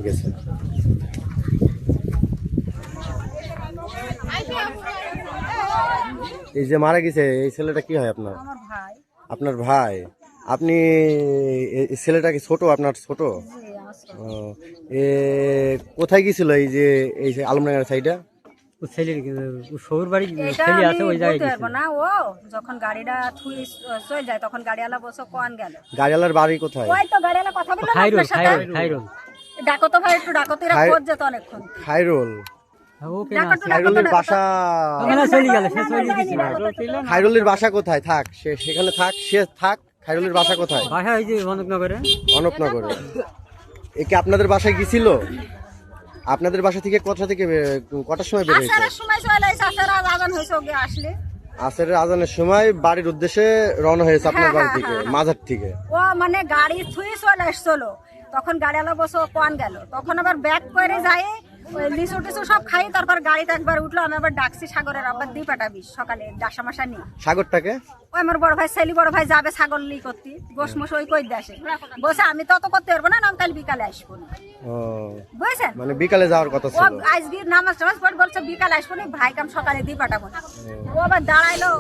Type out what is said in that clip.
গেছে। এই যে মারা গেছে এই ছেলেটা কি হয় আপনার? আমার ভাই। আপনার ভাই। আপনি এই ছেলেটা কি ছোট, আপনার ছোট? জি, আমার ছোট। ও, এ কোথায় গেছিল এই যে আলমডাঙ্গার সাইডে? ও ছেলের শহুর বাড়ি এটা ছেলে আমি আছে ওই বলতে জায়গায় পারবো গেছিল। না। ও যখন গাড়িটা থুই চলে যায় তখন গাড়িওয়ালা বসে কোন গেল। গাড়িওয়ালার বাড়ি কোথায়? ওই তো গাড়িওয়ালা কথা বললো না খাইরুল আপনার সাথে। খাইরুল খাইরুল ডাকো তো ভাই, একটু ডাকো তো, এরা খোঁজ যেত অনেকক্ষণ। খায়রুল। ওকে ডাকো না তো, ডাকো তো, খায়রুলের ডাকো তো। বাসা, ওখানে চলে গেল, সে চলে গেছিল। খায়রুলের বাসা কোথায়? থাক, সে সেখানে থাক, সে থাক। খায়রুলের বাসা কোথায়? বাসা এই যে অনকনগরে। অনকনগরে। এ কি আপনাদের বাসায় গেছিল? আপনাদের বাসা থেকে কটার সময় বের হয়েছে? আসার সময় চলে এসে আসার আজান হয়েছে, ওকে আসলে আসরের আজানের সময় বাড়ির উদ্দেশ্যে রওনা হয়েছে আপনার বাড়ি থেকে, মাজার থেকে। ও মানে গাড়ি থুই চলে আসছিল, তখন গাড়িওয়ালা বসে ও কোন গেল, তখন আবার ব্যাক করে যায় ওই লিচু টিচু সব খাই, তারপর গাড়িতে একবার উঠলো। আমি আবার ডাকছি সাগরের আবার দিয়ে পাঠাবি সকালে ডাসা মাসা নিয়ে। সাগরটাকে? ওই আমার বড় ভাই ছেলে বড় ভাই যাবে ছাগল লি করতে, গোস মোস ওই কই দেশে বসে, আমি তো অত করতে পারবো না, আমি কাল বিকালে আসবো না, ও, বুঝছেন? মানে বিকালে যাওয়ার কথা ও ছিল। আজকে নামাজ টামাজ পড়ে বলছে বিকালে আসবো না, ভাই কাম সকালে দিয়ে পাঠাবো না। ও আবার দাঁড়াইলো।